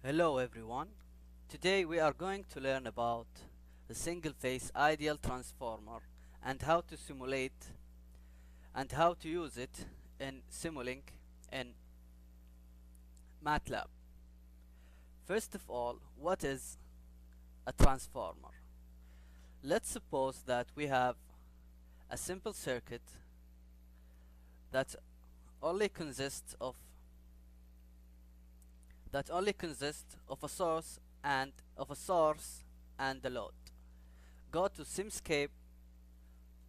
Hello everyone. Today we are going to learn about the single phase ideal transformer and how to simulate and how to use it in Simulink in MATLAB. First of all, what is a transformer? Let's suppose that we have a simple circuit that only consists of a source and a load. Go to Simscape,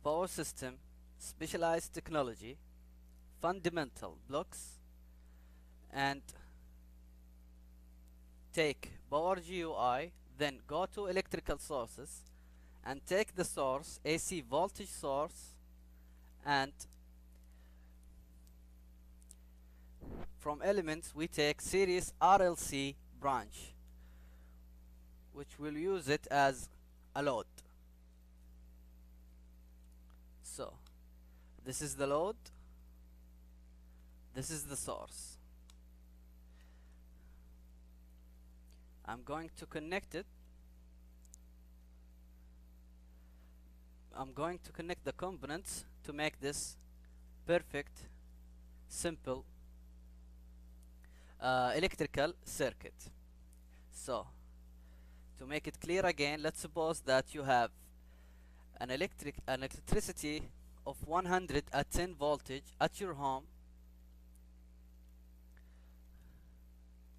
Power System, Specialized Technology, Fundamental Blocks, and take Power GUI, then go to Electrical Sources and take the source, AC voltage source, and from elements we take series RLC branch, which will use it as a load. So this is the load, this is the source. I'm going to connect it. I'm going to connect the components to make this perfect, simple electrical circuit. So to make it clear again, let's suppose that you have an electricity of 110 voltage at your home,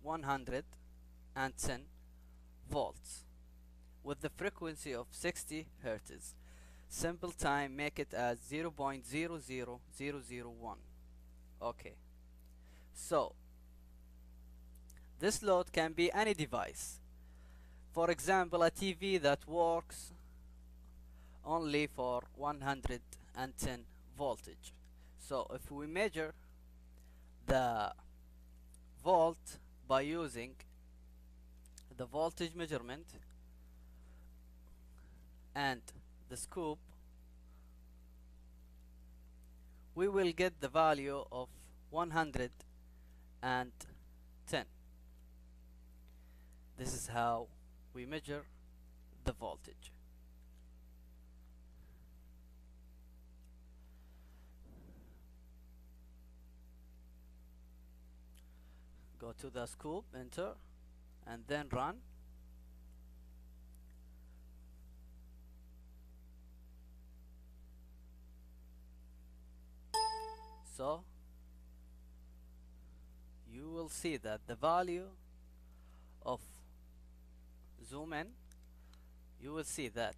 110 volts with the frequency of 60 hertz. Simple time, make it as 0.00001. Okay, so this load can be any device. For example, a TV that works only for 110 voltage. So if we measure the volt by using the voltage measurement and the scope, we will get the value of 110. This is how we measure the voltage. Go to the scope, enter, and then run. So you will see that the value of zoom in, you will see that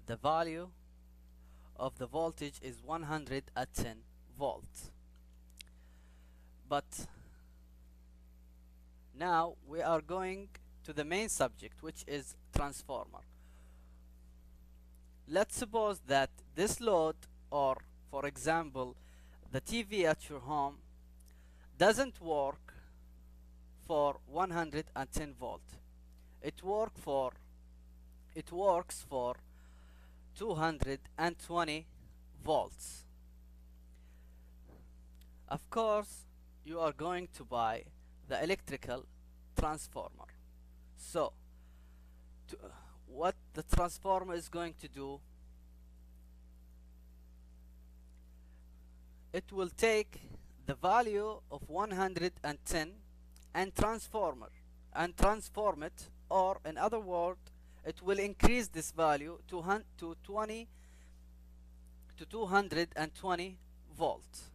the value of the voltage is 110 volts. But now we are going to the main subject, which is transformer. Let's suppose that this load, or for example the TV at your home, doesn't work for 110 volt. It works for 220 volts. Of course, you are going to buy the electrical transformer. So what the transformer is going to do, it will take the value of 110 and transform it, or in other words, it will increase this value to 220 volts.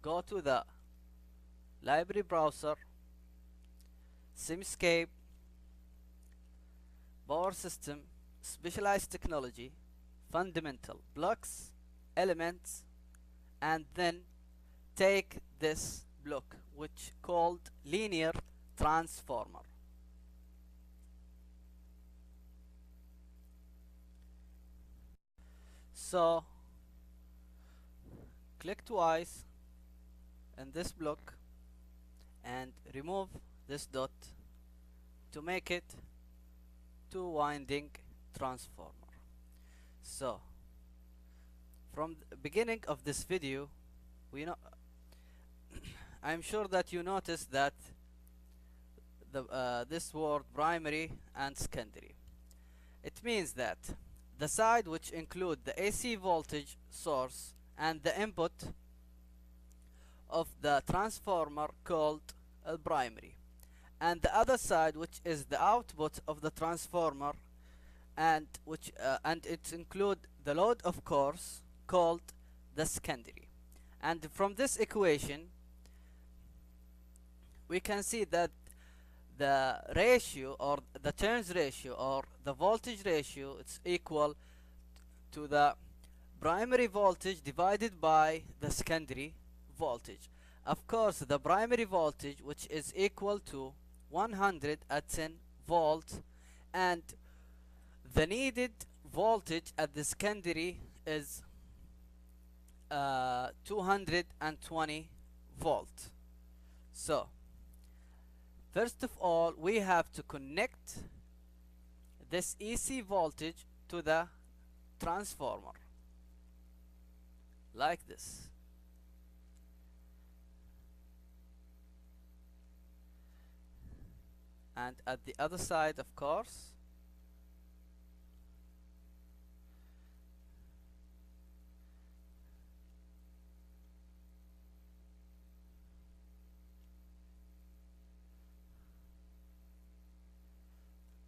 Go to the library browser, Simscape, Power System, Specialized Technology, Fundamental Blocks, Elements, and then take this block, which called linear transformer. So click twice in this block and remove this dot to make it two-winding transformer. So from the beginning of this video, we know I'm sure that you noticed that this word primary and secondary. It means that the side which include the AC voltage source and the input of the transformer called primary, and the other side which is the output of the transformer and it include the load, of course, called the secondary. And from this equation we can see that the ratio or the turns ratio or the voltage ratio, it's equal to the primary voltage divided by the secondary voltage. Of course, the primary voltage, which is equal to 110 volts, and the needed voltage at the secondary is 220 volt. So first of all, we have to connect this AC voltage to the transformer like this. And at the other side, of course,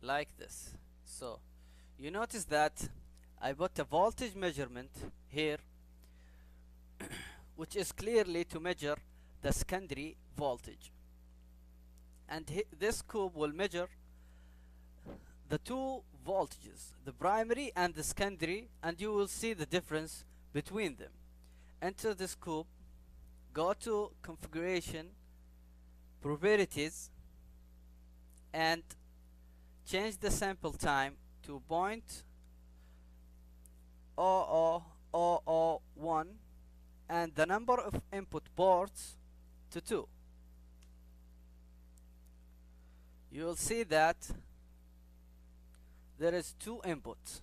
like this. So you notice that I put a voltage measurement here which is clearly to measure the secondary voltage, and this cube will measure the two voltages, the primary and the secondary, and you will see the difference between them. Enter this cube, go to configuration, properties, and change the sample time to 0.0001 and the number of input ports to 2. You will see that there is 2 inputs.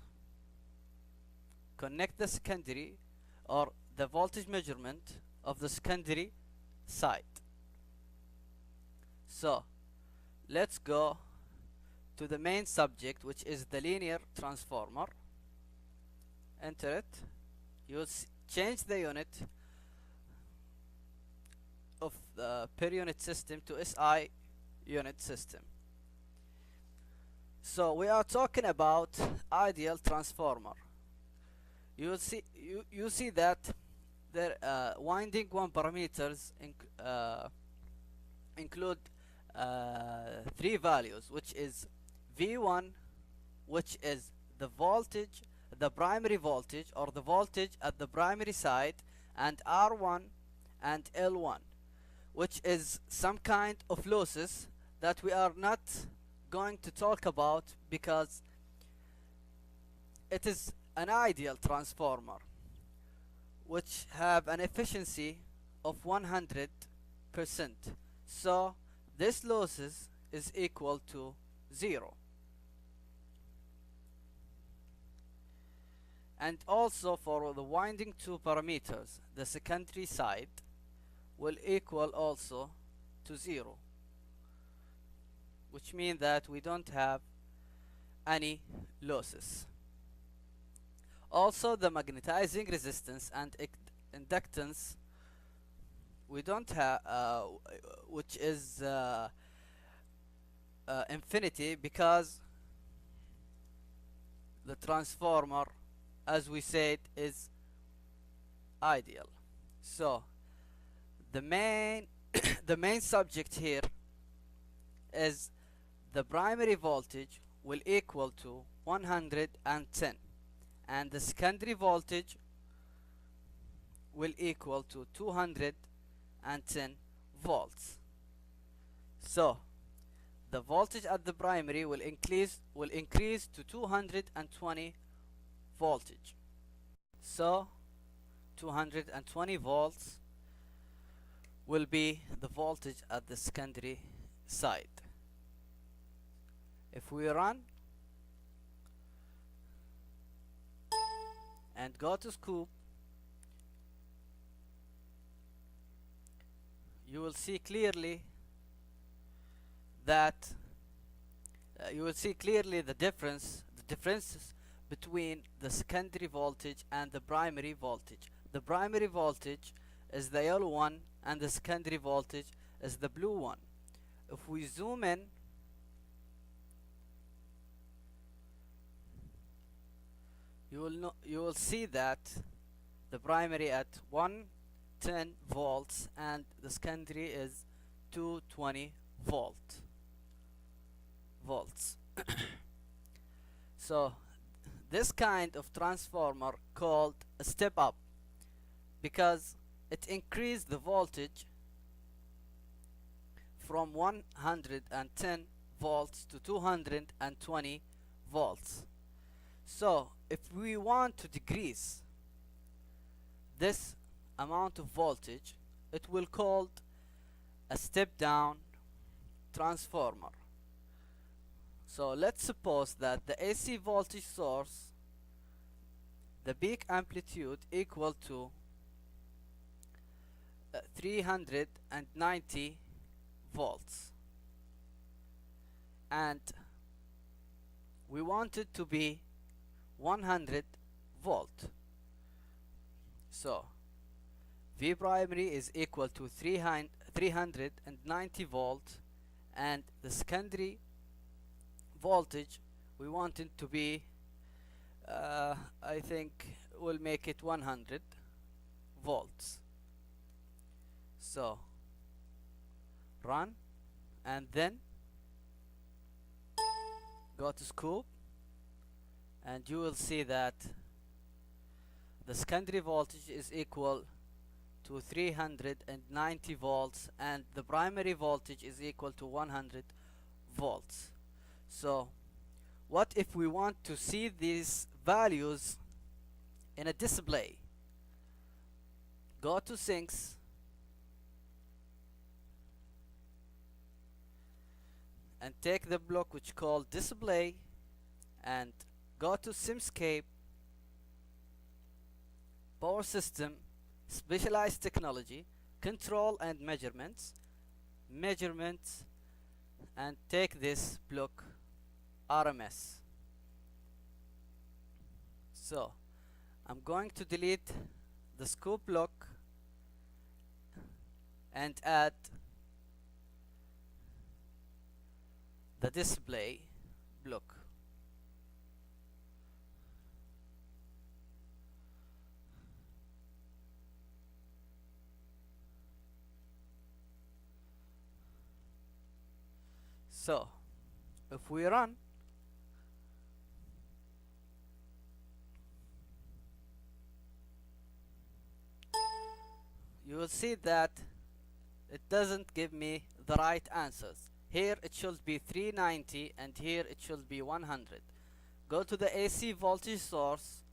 Connect the secondary or the voltage measurement of the secondary side. So let's go to the main subject, which is the linear transformer. Enter it. You will change the unit of the per unit system to SI unit system. So we are talking about ideal transformer. You will see you see that the winding 1 parameters include 3 values, which is V1, which is the voltage, the primary voltage or the voltage at the primary side, and R1 and L1, which is some kind of losses that we are not going to talk about because it is an ideal transformer which have an efficiency of 100%. So this losses is equal to 0. And also for the winding 2 parameters, the secondary side will equal also to 0, which means that we don't have any losses. Also the magnetizing resistance and inductance we don't have, which is infinity, because the transformer, as we said, is ideal. So the main the main subject here is the primary voltage will equal to 110 and the secondary voltage will equal to 210 volts. So the voltage at the primary will increase to 220 voltage. So 220 volts will be the voltage at the secondary side. If we run and go to scope, you you will see clearly that you will see clearly the differences between the secondary voltage and the primary voltage. The primary voltage is the yellow one and the secondary voltage is the blue one. If we zoom in, you will see that the primary at 110 volts and the secondary is 220 volts. So this kind of transformer called a step up because it increased the voltage from 110 volts to 220 volts. So if we want to decrease this amount of voltage, it will called a step down transformer. So let's suppose that the AC voltage source, the peak amplitude equal to 390 volts, and we want it to be 100 volt. So V primary is equal to 390 volt, and the secondary voltage we want it to be I think we'll make it 100 volts. So run and then go to scope, and you will see that the secondary voltage is equal to 390 volts and the primary voltage is equal to 100 volts. So what if we want to see these values in a display? Go to sinks and take the block which called display and go to Simscape, power system, specialized technology, control and measurements, and take this block RMS. So I'm going to delete the scope block and add the display block. So if we run, you will see that it doesn't give me the right answers. Here it should be 390 and here it should be 100. Go to the AC voltage source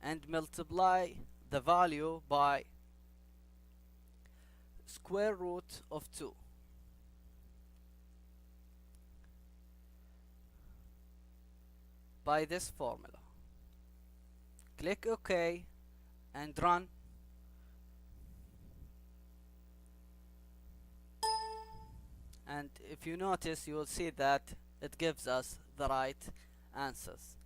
and multiply the value by square root of 2. By this formula. Click OK and run. And if you notice, you will see that it gives us the right answers.